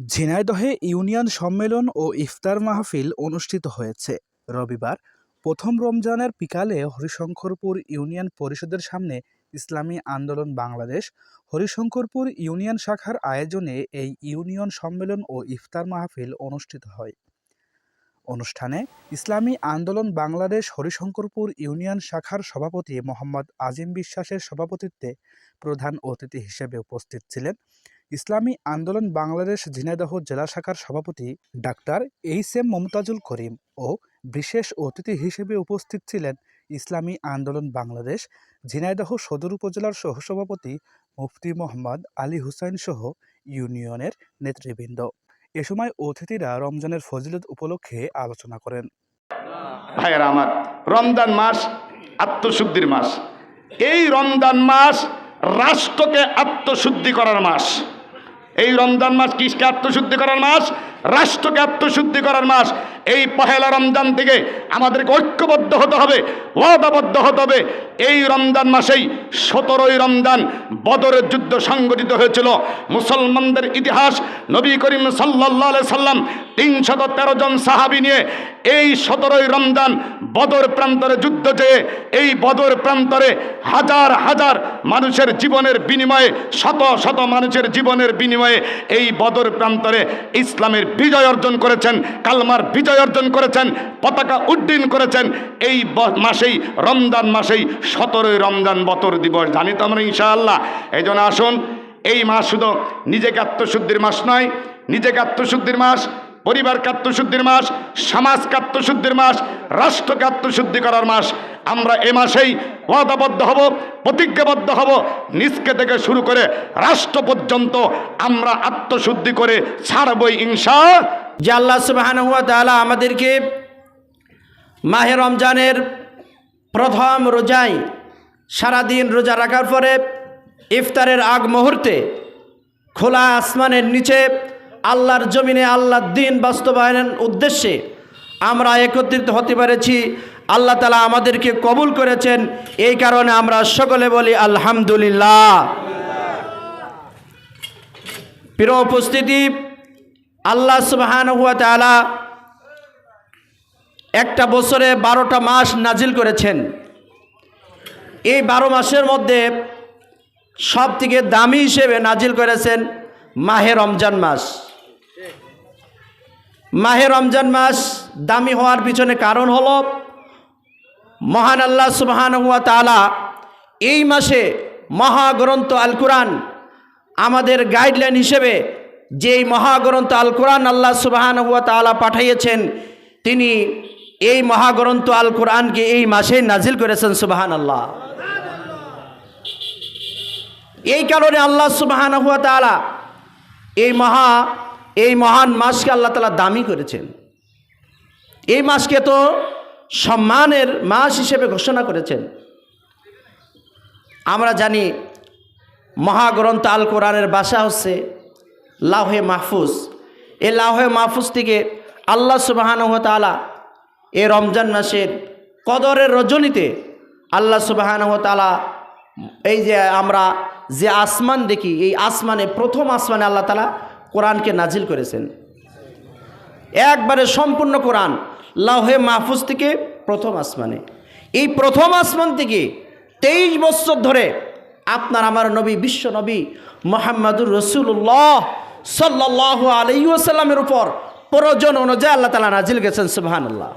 ঝিনাইদহে union সম্মেলন ও ইফতার মাহফিল অনুষ্ঠিত হয়েছে। রবিবার প্রথম রমজানের বিকালে হরিশঙ্করপুর ইউনিয়ন পরিষদের সামনে ইসলামী আন্দোলন বাংলাদেশ হরিশঙ্করপুর ইউনিয়ন শাখার আয়োজনে এই ইউনিয়ন সম্মেলন ও ইফতার মাহফিল অনুষ্ঠিত হয়। অনুষ্ঠানে ইসলামী আন্দোলন বাংলাদেশ হরিশঙ্করপুর ইউনিয়ন শাখার সভাপতি মোহাম্মদ আজিম বিশ্বাসের সভাপতিত্বে প্রধান অতিথি হিসেবে উপস্থিত ছিলেন ইসলামী আন্দোলন বাংলাদেশ ঝিনাইদহ জেলা শাখার সভাপতি ডাক্তার এইচ.এম. মমতাজুল করিম ও বিশেষ অতিথি হিসেবে উপস্থিত ছিলেন ইসলামী আন্দোলন বাংলাদেশ ঝিনাইদহ সদর উপজেলার সহসভাপতি মুফতি মোহাম্মদ আলী হুসাইন সহ ইউনিয়নের নেতৃবৃন্দ। এ সময় অতিথিরা রমজানের ফজিলত উপলক্ষে আলোচনা করেন। ভাইয়েরা আমার, রমজান মাস আত্মশুদ্ধির মাস। এই রমজান মাস রাষ্ট্রকে আত্মশুদ্ধি করার মাস। এই রমজান মাস কিসকে আত্মশুদ্ধি করার মাস? রাষ্ট্রকে আত্মশুদ্ধি করার মাস। এই পহেলা রমজান থেকে আমাদেরকে ঐক্যবদ্ধ হতে হবে, ওয়াদাবদ্ধ হতে হবে। এই রমজান মাসেই 17ই রমজান বদরের যুদ্ধ সংগঠিত হয়েছিল। মুসলমানদের ইতিহাস, নবী করিম সাল্লাল্লাহু আলাইহি সাল্লাম 313 জন সাহাবী নিয়ে এই 17ই রমজান বদর প্রান্তরে যুদ্ধ যেয়ে এই বদর প্রান্তরে হাজার হাজার মানুষের জীবনের বিনিময়ে, শত শত মানুষের জীবনের বিনিময়ে এই বদর প্রান্তরে ইসলামের বিজয় অর্জন করেছেন, কালমার বিজয় অর্জন করেছেন, পতাকা উড্ডীন করেছেন। এই মাসেই, রমজান মাসেই 17ই রমজান বদর দিবস জানি তো আমরা ইনশাআল্লাহ। এই জন্য আসুন, এই মাস শুধু নিজেকে আত্মশুদ্ধির মাস নয়, নিজেকে আত্মশুদ্ধির মাস, পরিবারকে আত্মশুদ্ধির মাস, সমাজকে আত্মশুদ্ধির মাস, রাষ্ট্রকে আত্মশুদ্ধি করার মাস। আমরা এ মাসেই ওয়াদাবদ্ধ হব, প্রতিজ্ঞাবদ্ধ হব, নিজকে থেকে শুরু করে রাষ্ট্র পর্যন্ত আমরা আত্মশুদ্ধি করে ছাড়বই ইনশাআল্লাহ। যে আল্লাহ সুবহানাহু ওয়া তাআলা আমাদেরকে মাহে রমজানের প্রথম রোজায় সারাদিন রোজা রাখার পরে ইফতারের আগ মুহূর্তে খোলা আসমানের নিচে আল্লাহর জমিনে আল্লাহর দ্বীন বাস্তবায়নের উদ্দেশ্যে আমরা একত্রিত হতে পেরেছি। আল্লাহ তাআলা আমাদেরকে কবুল করেছেন, এই কারণে আমরা সকলে বলি আলহামদুলিল্লাহ। প্রিয় উপস্থিতি, আল্লাহ সুবহানাহু ওয়া তাআলা একটা বছরে 12টা মাস নাজিল করেছেন। এই 12 মাসের মধ্যে সব থেকে দামি হিসেবে নাজিল করেছেন মাহে রমজান মাস। মাহে রমজান মাস দামি হওয়ার পিছনে কারণ হলো মহান আল্লাহ সুবহানাহু ওয়া তাআলা এই মাসে মহাগ্রন্থ আল কোরআন আমাদের গাইডলাইন হিসেবে যেই মহাগ্রন্থ আল কোরআন আল্লাহ সুবহানাহু ওয়া তাআলা পাঠিয়েছেন, তিনি এই মহাগ্রন্থ আল কোরআনকে এই মাসে নাজিল করেছেন। সুবহানাল্লাহ। এই কারণে আল্লাহ সুবহানাহু ওয়া তাআলা এই মহান মাসকে আল্লাহ তাআলা দামি করেছেন। এই মাসকে তো সম্মানের মাস হিসেবে ঘোষণা করেছেন। আমরা জানি মহাগ্রন্থ আল কোরআনের ভাষা হচ্ছে লাউহে মাহফুজ। এই লাউহে মাহফুজ থেকে আল্লাহ সুবহানাহু ওয়া তাআলা এই রমজান মাসের কদরের রজনীতে আল্লাহ সুবহানাহু ওয়া তাআলা এই যে আমরা যে আসমান দেখি, এই আসমানে প্রথম আসমানে আল্লাহ তাআলা কোরআনকে নাজিল করেছেন। একবারে সম্পূর্ণ কোরআন লাউহে মাহফুজ থেকে প্রথম আসমানে। এই প্রথম আসমান থেকে 23 বছর ধরে আপনার আমার নবী, বিশ্ব নবী মুহাম্মদুর রাসূলুল্লাহ সাল্লাল্লাহু আলাইহি ওয়াসাল্লামের উপর প্রয়োজন অনুযায়ী আল্লাহ তাআলা নাজিল করেছেন। সুবহানাল্লাহ।